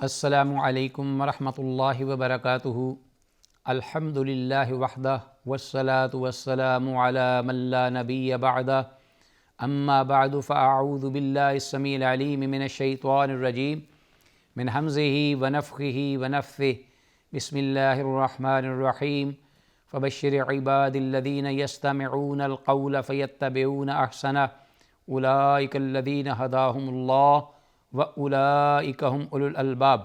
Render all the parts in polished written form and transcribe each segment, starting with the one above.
السلام علیکم ورحمۃ اللہ وبرکاتہ۔ الحمد للہ وحدہ والصلاة والسلام علی من لا نبی بعدہ، اما بعد فاعوذ باللہ السمیع العلیم من الشیطان الرجیم من ہمزہ ونفخہ ونفثہ، بسم اللہ الرحمن الرحیم۔ فبشر عباد الذین یستمعون القول فیتبعون احسنہ، اولئک الذین ہداہم اللہ وَأُولَئِكَ هُمْ أُولُو الْأَلْبَابِ۔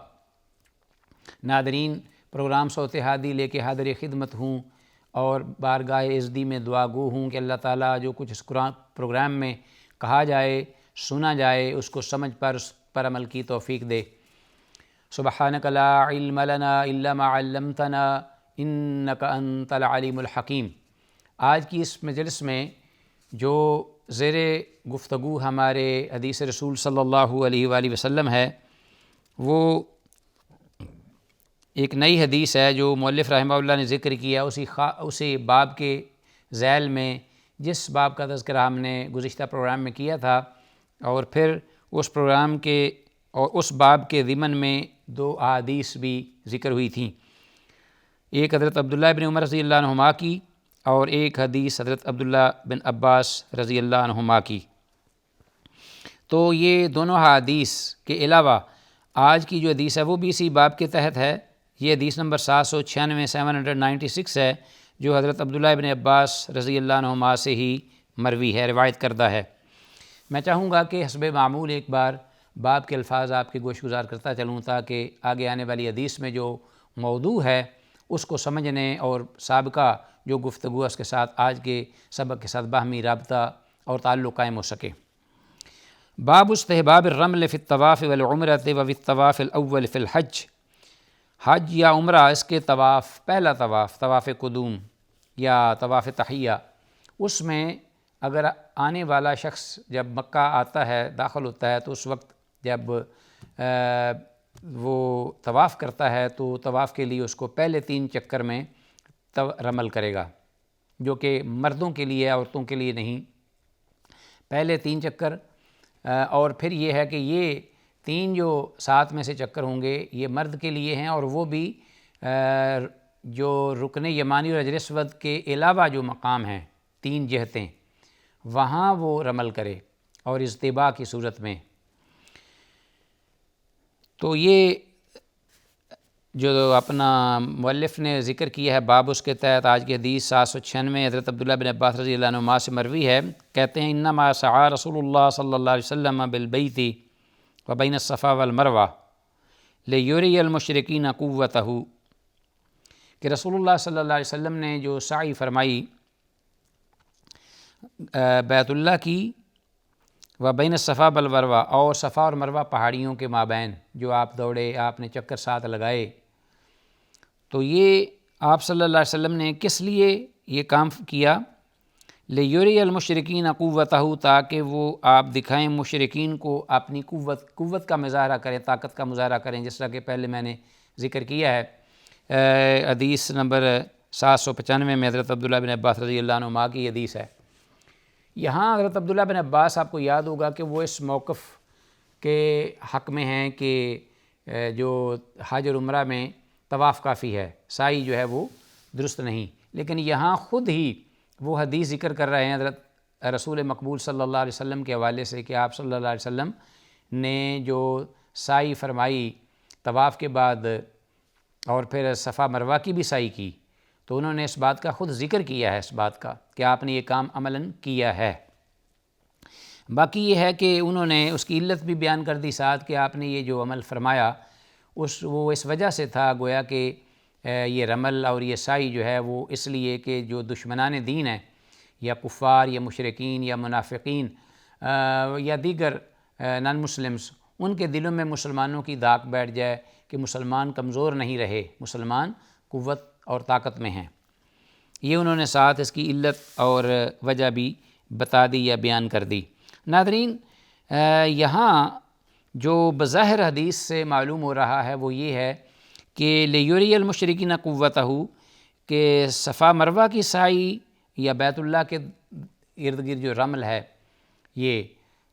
ناظرین، پروگرام صوت ہادی لے کے حاضر خدمت ہوں اور بارگاہ عزدی میں دعا گو ہوں کہ اللہ تعالیٰ جو کچھ اس پروگرام میں کہا جائے، سنا جائے، اس کو سمجھ اس پر عمل کی توفیق دے۔ سبحانک لا علم لنا الا ما علمتنا انک انت العلیم الحکیم۔ آج کی اس مجلس میں جو زیر گفتگو ہمارے حدیث رسول صلی اللہ علیہ وآلہ وسلم ہے، وہ ایک نئی حدیث ہے جو مؤلف رحمہ اللہ نے ذکر کیا اسی باب کے ذیل میں، جس باب کا تذکرہ ہم نے گزشتہ پروگرام میں کیا تھا، اور پھر اس پروگرام کے اور اس باب کے ضمن میں دو احادیث بھی ذکر ہوئی تھیں، ایک حضرت عبداللہ بن عمر رضی اللہ عنہما کی اور ایک حدیث حضرت عبداللہ بن عباس رضی اللہ عنہما کی۔ تو یہ دونوں حدیث کے علاوہ آج کی جو حدیث ہے وہ بھی اسی باب کے تحت ہے۔ یہ حدیث نمبر 796 796 ہے، جو حضرت عبداللہ بن عباس رضی اللہ عنہما سے ہی مروی ہے، روایت کردہ ہے۔ میں چاہوں گا کہ حسب معمول ایک بار باب کے الفاظ آپ کے گوش گزار کرتا چلوں، تاکہ آگے آنے والی حدیث میں جو موضوع ہے اس کو سمجھنے اور سابقہ جو گفتگو اس کے ساتھ آج کے سبق کے ساتھ باہمی رابطہ اور تعلق قائم ہو سکے۔ باب استحباب الرمل فی الطواف والعمرۃ وفی الطواف الاول فی الحج۔ حج یا عمرہ، اس کے طواف، پہلا طواف، طواف قدوم یا طواف تحیہ، اس میں اگر آنے والا شخص جب مکہ آتا ہے، داخل ہوتا ہے، تو اس وقت جب وہ طواف کرتا ہے تو طواف کے لیے اس کو پہلے 3 چکر میں رمل کرے گا، جو کہ مردوں کے لیے، عورتوں کے لیے نہیں۔ پہلے 3 چکر، اور پھر یہ ہے کہ یہ 3 جو 7 میں سے چکر ہوں گے یہ مرد کے لیے ہیں، اور وہ بھی جو رکن یمانی اور حجر اسود کے علاوہ جو مقام ہیں 3 جہتیں، وہاں وہ رمل کرے اور اجتباء کی صورت میں۔ تو یہ جو اپنا مؤلف نے ذکر کیا ہے باب، اس کے تحت آج کی حدیث 796 حضرت عبداللہ بن عباس رضی اللہ عنہما سے مروی ہے، کہتے ہیں انما سعى رسول اللہ صلی اللہ علیہ وسلم بالبیت وبین الصفا والمروہ لیری المشرکین قوتہ، کہ رسول اللہ صلی اللہ علیہ وسلم نے جو سعی فرمائی بیت اللہ کی، وبین الصفا والمروہ، اور صفا اور مروہ پہاڑیوں کے مابین جو آپ دوڑے، آپ نے چکر 7 لگائے، تو یہ آپ صلی اللہ علیہ وسلم نے کس لیے یہ کام کیا؟ لیری المشرکین قوتہ، تاکہ وہ آپ دکھائیں مشرکین کو اپنی قوت کا مظاہرہ کریں، طاقت کا مظاہرہ کریں، جس طرح کہ پہلے میں نے ذکر کیا ہے۔ حدیث نمبر 795 میں حضرت عبداللہ بن عباس رضی اللہ عنہما کی حدیث ہے۔ یہاں حضرت عبداللہ بن عباس، آپ کو یاد ہوگا کہ وہ اس موقف کے حق میں ہیں کہ جو حج اور عمرہ میں طواف کافی ہے، سعی جو ہے وہ درست نہیں، لیکن یہاں خود ہی وہ حدیث ذکر کر رہے ہیں حضرت رسول مقبول صلی اللہ علیہ وسلم کے حوالے سے کہ آپ صلی اللہ علیہ وسلم نے جو سعی فرمائی طواف کے بعد، اور پھر صفا مروہ کی بھی سعی کی، تو انہوں نے اس بات کا خود ذکر کیا ہے، اس بات کا کہ آپ نے یہ کام عملاً کیا ہے۔ باقی یہ ہے کہ انہوں نے اس کی علت بھی بیان کر دی ساتھ، کہ آپ نے یہ جو عمل فرمایا وہ اس وجہ سے تھا، گویا کہ یہ رمل اور یہ سعی جو ہے وہ اس لیے کہ جو دشمنان دین ہیں، یا کفار یا مشرکین یا منافقین یا دیگر نان مسلمز، ان کے دلوں میں مسلمانوں کی داغ بیٹھ جائے کہ مسلمان کمزور نہیں رہے، مسلمان قوت اور طاقت میں ہیں۔ یہ انہوں نے ساتھ اس کی علت اور وجہ بھی بتا دی یا بیان کر دی۔ ناظرین، یہاں جو بظاہر حدیث سے معلوم ہو رہا ہے وہ یہ ہے کہ لیری المشرکین قوتہ، کہ صفا مروہ کی سعی یا بیت اللہ کے ارد گرد جو رمل ہے یہ،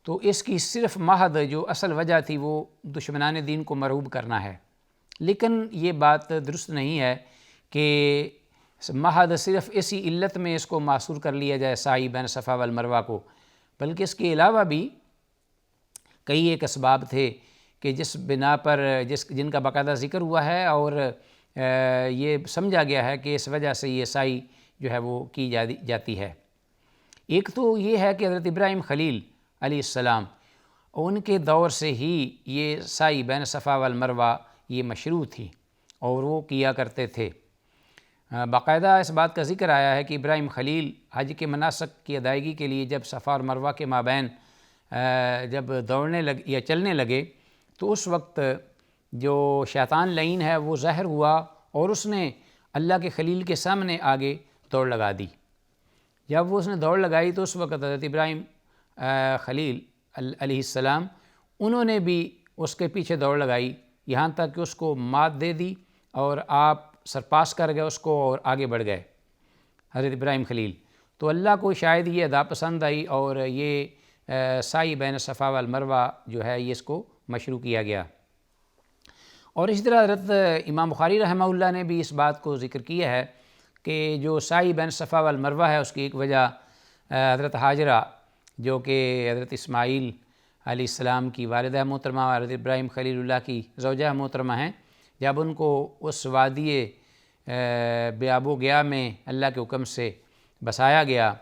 تو اس کی صرف محض جو اصل وجہ تھی وہ دشمنان دین کو مرعوب کرنا ہے، لیکن یہ بات درست نہیں ہے کہ محض صرف اسی علت میں اس کو محصور کر لیا جائے سعی بین صفا والمروہ کو، بلکہ اس کے علاوہ بھی کئی ایک اسباب تھے کہ جس بنا پر جن کا باقاعدہ ذکر ہوا ہے، اور یہ سمجھا گیا ہے کہ اس وجہ سے یہ سعی جو ہے وہ کی جاتی ہے۔ ایک تو یہ ہے کہ حضرت ابراہیم خلیل علیہ السلام ان کے دور سے ہی یہ سعی بین صفا والمروہ یہ مشروع تھی اور وہ کیا کرتے تھے۔ باقاعدہ اس بات کا ذکر آیا ہے کہ ابراہیم خلیل حج کے مناسک کی ادائیگی کے لیے جب صفا اور مروہ کے مابین جب دوڑنے لگے یا چلنے لگے تو اس وقت جو شیطان لعین ہے وہ ظاہر ہوا اور اس نے اللہ کے خلیل کے سامنے آگے دوڑ لگا دی۔ جب وہ اس نے دوڑ لگائی تو اس وقت حضرت ابراہیم خلیل علیہ السلام انہوں نے بھی اس کے پیچھے دوڑ لگائی، یہاں تک کہ اس کو مات دے دی اور آپ سرپاس کر گئے اس کو اور آگے بڑھ گئے حضرت ابراہیم خلیل۔ تو اللہ کو شاید یہ ادا پسند آئی اور یہ سعی بین صفا والمروہ جو ہے یہ اس کو مشروع کیا گیا۔ اور اسی طرح حضرت امام بخاری رحمہ اللہ نے بھی اس بات کو ذکر کیا ہے کہ جو سعی بین صفا والمروہ ہے اس کی ایک وجہ حضرت حاجرہ جو کہ حضرت اسماعیل علیہ السلام کی والدہ محترمہ اور حضرت ابراہیم خلیل اللہ کی زوجہ محترمہ ہیں، جب ان کو اس وادی بیاب و گیا میں اللہ کے حکم سے بسایا گیا،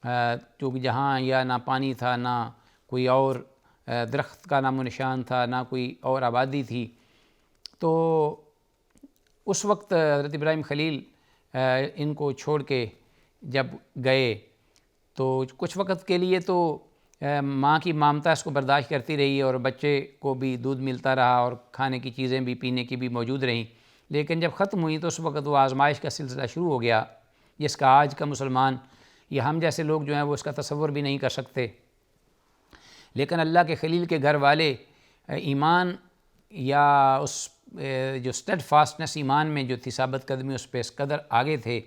کیونکہ جہاں یا نہ پانی تھا، نہ کوئی اور درخت کا نام و نشان تھا، نہ کوئی اور آبادی تھی، تو اس وقت حضرت ابراہیم خلیل ان کو چھوڑ کے جب گئے تو کچھ وقت کے لیے تو ماں کی مامتا اس کو برداشت کرتی رہی اور بچے کو بھی دودھ ملتا رہا اور کھانے کی چیزیں بھی پینے کی بھی موجود رہیں، لیکن جب ختم ہوئی تو اس وقت وہ آزمائش کا سلسلہ شروع ہو گیا جس کا آج کا مسلمان یا ہم جیسے لوگ جو ہیں وہ اس کا تصور بھی نہیں کر سکتے۔ لیکن اللہ کے خلیل کے گھر والے ایمان یا اس جو اسٹیڈ فاسٹنس ایمان میں جو تھی ثابت قدمی اس پہ اس قدر آگے تھے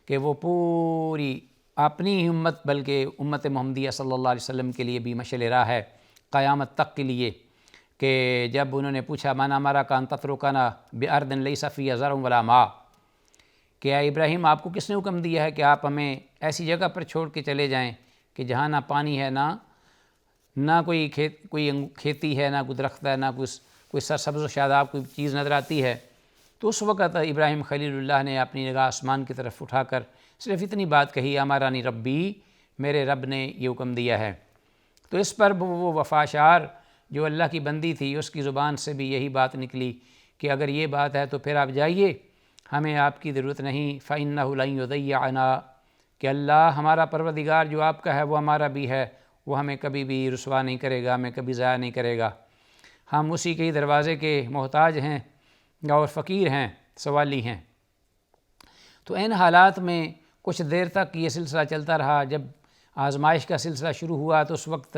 کہ وہ پوری اپنی ہی امت بلکہ امت محمدیہ صلی اللہ علیہ وسلم کے لیے بھی مشعل راہ ہے قیامت تک کے لیے، کہ جب انہوں نے پوچھا من امرک ان تترکنا بارض لیس فیہا زرع ولا ماء، کہ اے ابراہیم آپ کو کس نے حکم دیا ہے کہ آپ ہمیں ایسی جگہ پر چھوڑ کے چلے جائیں کہ جہاں نہ پانی ہے، نہ کوئی کھیتی ہے، نہ کوئی درخت ہے، نہ کوئی سرسبز و شاداب کوئی چیز نظر آتی ہے۔ تو اس وقت ابراہیم خلیل اللہ نے اپنی نگاہ آسمان کی طرف اٹھا کر صرف اتنی بات کہی امرنی ربی، میرے رب نے یہ حکم دیا ہے۔ تو اس پر وہ وفاشار جو اللہ کی بندی تھی اس کی زبان سے بھی یہی بات نکلی کہ اگر یہ بات ہے تو پھر آپ جائیے، ہمیں آپ کی ضرورت نہیں، فَإِنَّهُ لَن يُضَيِّعَنَا، کہ اللہ ہمارا پروردگار جو آپ کا ہے وہ ہمارا بھی ہے، وہ ہمیں کبھی بھی رسوا نہیں کرے گا، ہمیں کبھی ضائع نہیں کرے گا، ہم اسی کے دروازے کے محتاج ہیں اور فقیر ہیں، سوالی ہیں۔ تو ان حالات میں کچھ دیر تک یہ سلسلہ چلتا رہا۔ جب آزمائش کا سلسلہ شروع ہوا تو اس وقت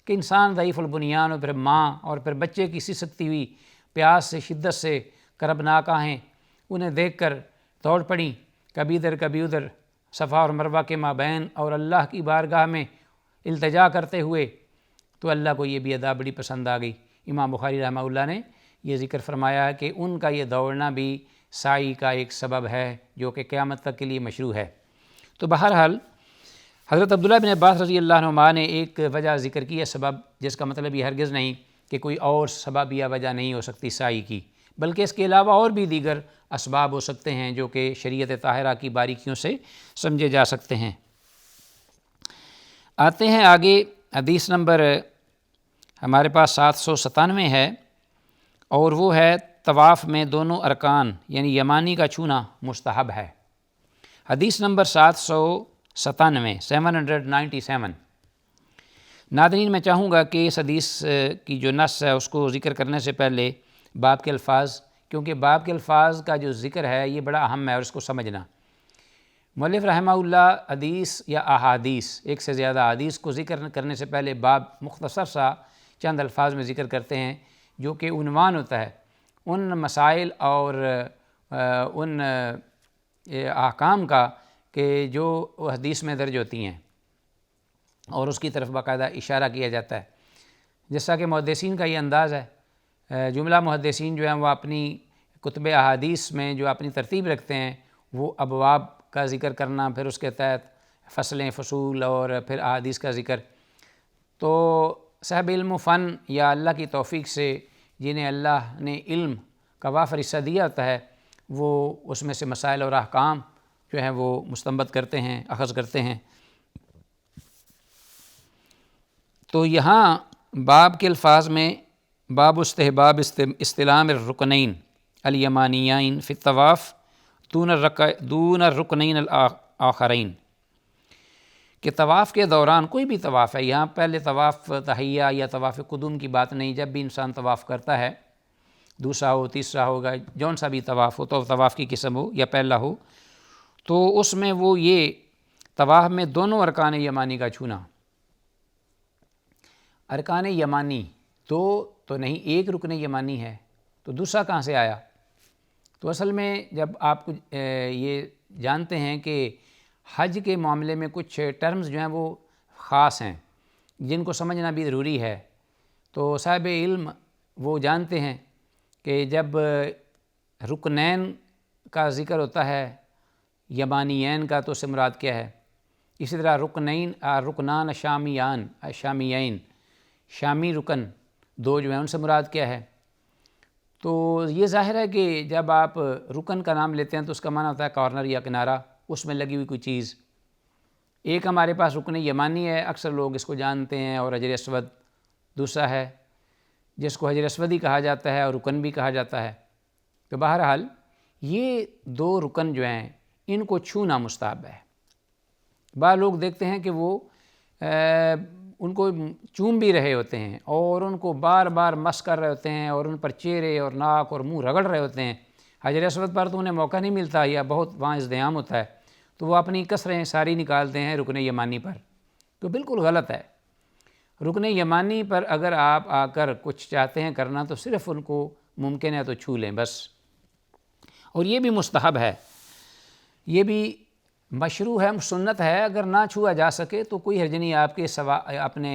کہ انسان ضعیف البنیان اور پھر ماں اور پھر بچے کی سسکتی ہوئی پیاس سے شدت سے کربناک آہیں انہیں دیکھ کر دوڑ پڑیں، کبھی ادھر کبھی ادھر صفا اور مروہ کے مابین اور اللہ کی بارگاہ میں التجا کرتے ہوئے، تو اللہ کو یہ بھی ادا بڑی پسند آ گئی۔ امام بخاری رحمہ اللہ نے یہ ذکر فرمایا ہے کہ ان کا یہ دوڑنا بھی سعی کا ایک سبب ہے جو کہ قیامت تک کے لیے مشروع ہے۔ تو بہرحال حضرت عبداللہ بن عباس رضی اللہ عنہما نے ایک وجہ ذکر کی ہے سبب، جس کا مطلب یہ ہرگز نہیں کہ کوئی اور سبب یا وجہ نہیں ہو سکتی سعی کی، بلکہ اس کے علاوہ اور بھی دیگر اسباب ہو سکتے ہیں جو کہ شریعت طاہرہ کی باریکیوں سے سمجھے جا سکتے ہیں۔ آتے ہیں آگے، حدیث نمبر ہمارے پاس 797 ہے، اور وہ ہے طواف میں دونوں ارکان یعنی یمانی کا چھونا مستحب ہے۔ حدیث نمبر 797 ناظرین، میں چاہوں گا کہ اس حدیث کی جو نص ہے اس کو ذکر کرنے سے پہلے باب کے الفاظ، کیونکہ باب کے الفاظ کا جو ذکر ہے یہ بڑا اہم ہے اور اس کو سمجھنا۔ مؤلف رحمہ اللہ حدیث یا احادیث، ایک سے زیادہ احادیث کو ذکر کرنے سے پہلے باب مختصر سا چند الفاظ میں ذکر کرتے ہیں جو کہ عنوان ہوتا ہے ان مسائل اور ان احکام کا کہ جو حدیث میں درج ہوتی ہیں۔ اور اس کی طرف باقاعدہ اشارہ کیا جاتا ہے، جیسا کہ محدثین کا یہ انداز ہے۔ جملہ محدثین جو ہیں وہ اپنی کتب احادیث میں جو اپنی ترتیب رکھتے ہیں وہ ابواب کا ذکر کرنا، پھر اس کے تحت فصلیں، فصول، اور پھر احادیث کا ذکر۔ تو صاحب علم و فن یا اللہ کی توفیق سے جنہیں اللہ نے علم کا وافر حصہ دیا ہوتا ہے، وہ اس میں سے مسائل اور احکام جو ہیں وہ مستنبط کرتے ہیں، اخذ کرتے ہیں۔ تو یہاں باب کے الفاظ میں باب استحباب استلام الرکنین الیمانیین فی الطواف دون الرکنین الآخرین، کہ طواف کے دوران کوئی بھی طواف ہے، یہاں پہلے طواف تحیہ یا طواف قدوم کی بات نہیں، جب بھی انسان طواف کرتا ہے، دوسرا ہو، تیسرا ہوگا، جون سا بھی طواف ہو، تو طواف کی قسم ہو یا پہلا ہو، تو اس میں وہ یہ طواف میں دونوں ارکان یمانی کا چھونا۔ ارکان یمانی دو تو نہیں، ایک رکن یمانی ہے، تو دوسرا کہاں سے آیا؟ تو اصل میں جب آپ یہ جانتے ہیں کہ حج کے معاملے میں کچھ ٹرمز جو ہیں وہ خاص ہیں جن کو سمجھنا بھی ضروری ہے، تو صاحب علم وہ جانتے ہیں کہ جب رکنین کا ذکر ہوتا ہے یمانیین کا تو اس سے مراد کیا ہے۔ اسی طرح رکنان شامیین، شامی رکن دو جو ہیں ان سے مراد کیا ہے۔ تو یہ ظاہر ہے کہ جب آپ رکن کا نام لیتے ہیں تو اس کا معنی ہوتا ہے کارنر یا کنارہ، اس میں لگی ہوئی کوئی چیز۔ ایک ہمارے پاس رکن یمانی ہے، اکثر لوگ اس کو جانتے ہیں، اور حجر اسود دوسرا ہے جس کو حجر اسود ہی کہا جاتا ہے اور رکن بھی کہا جاتا ہے۔ تو بہرحال یہ دو رکن جو ہیں ان کو چھونا مستحب ہے۔ بعض لوگ دیکھتے ہیں کہ وہ ان کو چوم بھی رہے ہوتے ہیں اور ان کو بار بار مس کر رہے ہوتے ہیں اور ان پر چہرے اور ناک اور منہ رگڑ رہے ہوتے ہیں۔ حجر اسود پر تو انہیں موقع نہیں ملتا یا بہت وہاں ازدحام ہوتا ہے، تو وہ اپنی کسریں ساری نکالتے ہیں رکن یمانی پر، تو بالکل غلط ہے۔ رکن یمانی پر اگر آپ آ کر کچھ چاہتے ہیں کرنا تو صرف ان کو ممکن ہے تو چھو لیں بس، اور یہ بھی مستحب ہے، یہ بھی مشروع ہے، سنت ہے۔ اگر نہ چھوا جا سکے تو کوئی حرج نہیں، آپ کے اپنے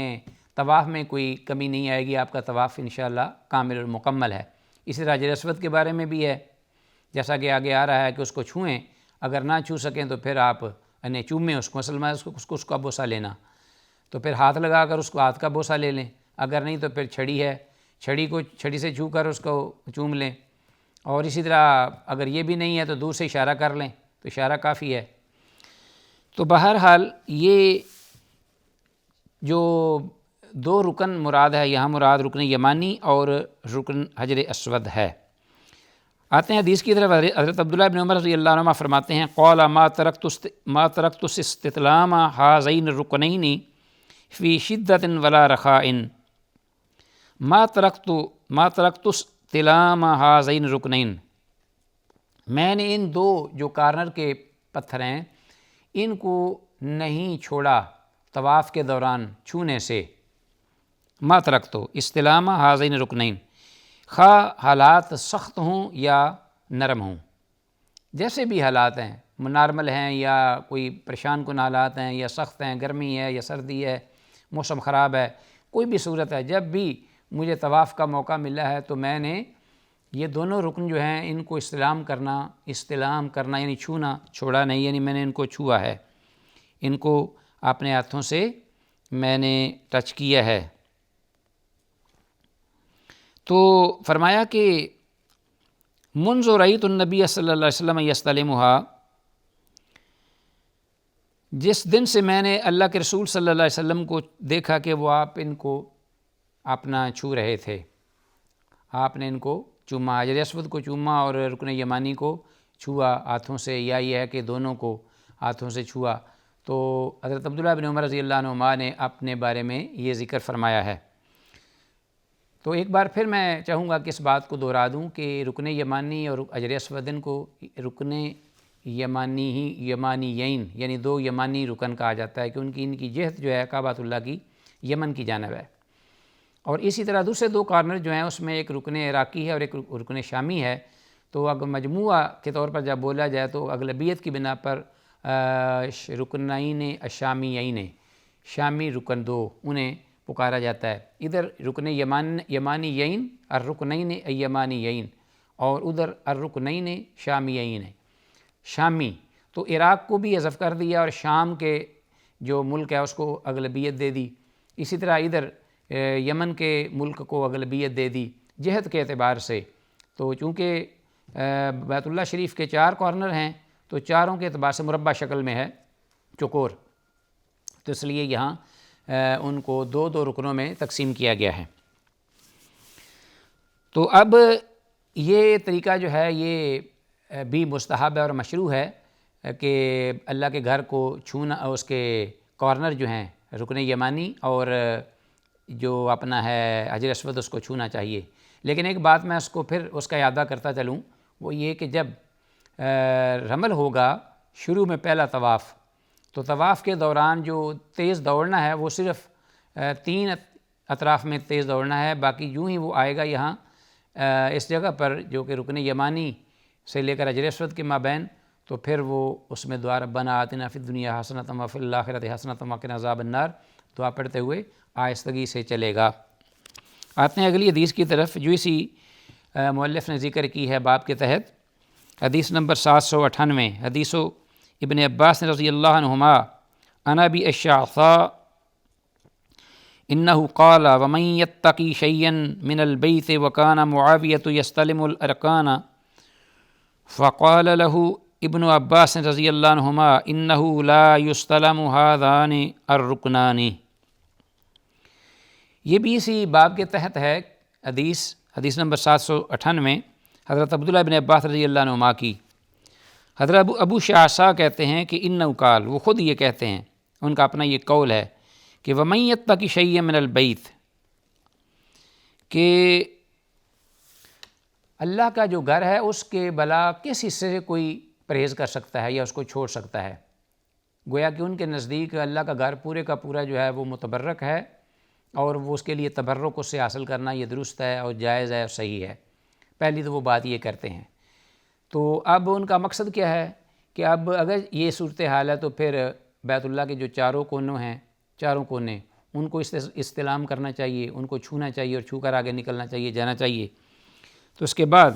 طواف میں کوئی کمی نہیں آئے گی، آپ کا طواف انشاءاللہ کامل اور مکمل ہے۔ اسی طرح حجر اسود کے بارے میں بھی ہے، جیسا کہ آگے آ رہا ہے کہ اس کو چھوئیں، اگر نہ چھو سکیں تو پھر آپ چومیں اس کو، اصل میں اس کا بوسہ لینا، تو پھر ہاتھ لگا کر اس کو ہاتھ کا بوسہ لے لیں، اگر نہیں تو پھر چھڑی ہے، چھڑی سے چھو کر اس کو چوم لیں، اور اسی طرح اگر یہ بھی نہیں ہے تو دور سے اشارہ کر لیں تو اشارہ کافی ہے۔ تو بہرحال یہ جو دو رکن مراد ہے یہاں، مراد رکن یمانی اور رکن حجر اسود ہے۔ آتے ہیں حدیث کی طرف۔ حضرت عبداللہ بن عمر رضی اللہ عنہ فرماتے ہیں قال ما ترکت استطلام هذین الرکنین فی شدۃ ولا رخاء، ما ترکت استلام هذین الرکنین، میں نے ان دو جو کارنر کے پتھر ہیں ان کو نہیں چھوڑا طواف کے دوران چھونے سے۔ ما ترکتو استلام هذین الرکنین، خواہ حالات سخت ہوں یا نرم ہوں، جیسے بھی حالات ہیں، نارمل ہیں یا کوئی پریشان کن حالات ہیں یا سخت ہیں، گرمی ہے یا سردی ہے، موسم خراب ہے، کوئی بھی صورت ہے، جب بھی مجھے طواف کا موقع ملا ہے تو میں نے یہ دونوں رکن جو ہیں ان کو استلام کرنا یعنی چھونا، چھوڑا نہیں، یعنی میں نے ان کو چھوا ہے، ان کو اپنے ہاتھوں سے میں نے ٹچ کیا ہے۔ تو فرمایا کہ منذ رأیت النبی صلی اللہ علیہ وسلم یستلمھا، جس دن سے میں نے اللہ کے رسول صلی اللہ علیہ وسلم کو دیکھا کہ وہ آپ ان کو اپنا چھو رہے تھے، آپ نے ان کو چوما، حجر اسود کو چوما اور رکن یمانی کو چھوا ہاتھوں سے، یا یہ ہے کہ دونوں کو ہاتھوں سے چھوا۔ تو حضرت عبداللہ بن عمر رضی اللہ عنہما نے اپنے بارے میں یہ ذکر فرمایا ہے۔ تو ایک بار پھر میں چاہوں گا کہ اس بات کو دہرا دوں کہ رکن یمانی اور حجر اسود کو رکن یمانیین یعنی دو یمانی رکن کہا جاتا ہے، کہ ان کی جہت جو ہے کعبۃ اللہ کی یمن کی جانب ہے، اور اسی طرح دوسرے دو کارنر جو ہیں اس میں ایک رکن عراقی ہے اور ایک رکن شامی ہے۔ تو اگر مجموعہ کے طور پر جب بولا جائے تو اغلبیت کی بنا پر رکنین الشامیین، شامی رکن 2 انہیں پکارا جاتا ہے۔ ادھر رکن یمانیین الرکنین ایمانیین اور ادھر الرکنین شامیین ہے۔ شامی تو عراق کو بھی حذف کر دیا اور شام کے جو ملک ہے اس کو اغلبیت دے دی، اسی طرح ادھر یمن کے ملک کو اغلبیت دے دی جہت کے اعتبار سے۔ تو چونکہ بیت اللہ شریف کے 4 کارنر ہیں تو چاروں کے اعتبار سے مربع شکل میں ہے چوکور، تو اس لیے یہاں ان کو 2 رکنوں میں تقسیم کیا گیا ہے۔ تو اب یہ طریقہ جو ہے یہ بھی مستحب ہے اور مشروع ہے کہ اللہ کے گھر کو چھونا، اس کے کارنر جو ہیں رکن یمانی اور جو اپنا ہے حجر اسود اس کو چھونا چاہیے۔ لیکن ایک بات میں اس کو پھر اس کا اعادہ کرتا چلوں، وہ یہ کہ جب رمل ہوگا شروع میں پہلا طواف، تو طواف کے دوران جو تیز دوڑنا ہے وہ صرف 3 اطراف میں تیز دوڑنا ہے، باقی یوں ہی وہ آئے گا یہاں اس جگہ پر جو کہ رکن یمانی سے لے کر حجر اسود کے مابین، تو پھر وہ اس میں دعا ربنا آتنا فی الدنیا حسنۃ وفی الآخرۃ حسنۃ وقنا عذاب النار دعا پڑھتے ہوئے آہستگی سے چلے گا۔ آتے ہیں اگلی حدیث کی طرف جو اسی مؤلف نے ذکر کی ہے باب کے تحت، حدیث نمبر 798، حدیث ابن عباس رضی اللہ عنہما عن ابی الشعثاء انہ قال ومن یتقی شیئا من البیت وکان معاویۃ یستلم الارکان فقال له ابن عباس رضی اللہ عنہما انہ لا یستلم هذان الرکنان۔ یہ بھی اسی باب کے تحت ہے حدیث نمبر 798 حضرت عبداللہ بن عباس رضی اللہ عنہما کی۔ حضرت ابو شعثاء کہتے ہیں کہ انہ قال، وہ خود یہ کہتے ہیں، ان کا اپنا یہ قول ہے کہ ومن یتقی شیئا من البیت، کہ اللہ کا جو گھر ہے اس کے بلا کس حصے سے کوئی پرہیز کر سکتا ہے یا اس کو چھوڑ سکتا ہے۔ گویا کہ ان کے نزدیک اللہ کا گھر پورے کا پورا جو ہے وہ متبرک ہے اور وہ اس کے لیے تبرک اس سے حاصل کرنا یہ درست ہے اور جائز ہے اور صحیح ہے۔ پہلی تو وہ بات یہ کرتے ہیں۔ تو اب ان کا مقصد کیا ہے کہ اب اگر یہ صورتحال ہے تو پھر بیت اللہ کے جو چاروں کونے ان کو استلام کرنا چاہیے، ان کو چھونا چاہیے اور چھو کر آگے نکلنا چاہیے، جانا چاہیے۔ تو اس کے بعد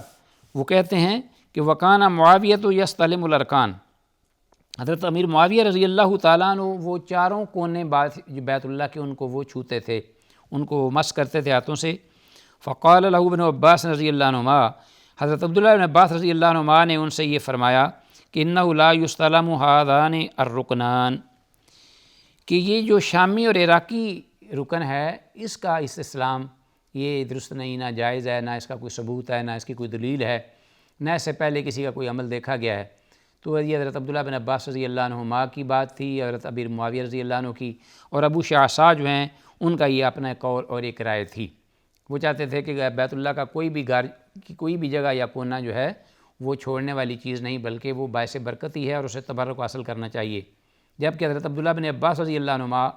وہ کہتے ہیں کہ وکان معاویۃ یستلم الارکان، حضرت امیر معاویہ رضی اللہ تعالیٰ عنہ وہ چاروں کونے بیت اللہ کے ان کو وہ چھوتے تھے، ان کو مس کرتے تھے ہاتھوں سے۔ فقال له ابن عباس رضی اللہ عنہما، حضرت عبداللہ بن عباس رضی اللہ عنہما نے ان سے یہ فرمایا کہ انہ لا یستلم هذان الرکنان، کہ یہ جو شامی اور عراقی رکن ہے اس کا استسلام یہ درست نہیں، نہ جائز ہے، نہ اس کا کوئی ثبوت ہے، نہ اس کی کوئی دلیل ہے، نہ اس سے پہلے کسی کا کوئی عمل دیکھا گیا ہے۔ تو یہ حضرت عبداللہ بن عباس رضی اللہ عنہما کی بات تھی، حضرت امیر معاویہ رضی اللہ عنہ کی، اور ابو شعثاء جو ہیں ان کا یہ اپنا قول اور ایک رائے تھی۔ وہ چاہتے تھے کہ بیت اللہ کا کوئی بھی گھر کی کوئی بھی جگہ یا کونا جو ہے وہ چھوڑنے والی چیز نہیں، بلکہ وہ باعث برکت ہی ہے اور اسے تبرک حاصل کرنا چاہیے۔ جبکہ حضرت عبداللہ بن عباس رضی اللہ عنہما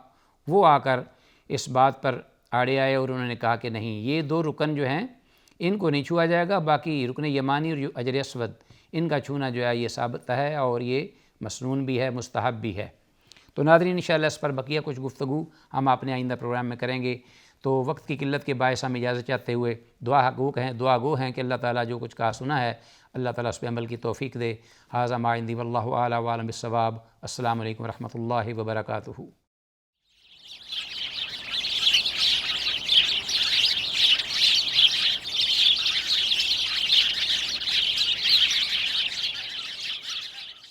وہ آ کر اس بات پر آڑے آئے اور انہوں نے کہا کہ نہیں، یہ 2 رکن جو ہیں ان کو نہیں چھوا جائے گا، باقی رکن یمانی اور حجر اسود ان کا چھونا جو ہے یہ ثابت ہے اور یہ مسنون بھی ہے، مستحب بھی ہے۔ تو ناظرین انشاءاللہ اس پر بقیہ کچھ گفتگو ہم اپنے آئندہ پروگرام میں کریں گے۔ تو وقت کی قلت کے باعث ہم اجازت چاہتے ہوئے دعا گو ہیں کہ اللہ تعالیٰ جو کچھ کہا سنا ہے اللہ تعالیٰ اس پہ عمل کی توفیق دے۔ ھذا ما عندی واللہ اعلیٰ وعلم بالصواب۔ السلام علیکم ورحمۃ اللہ وبرکاتہ۔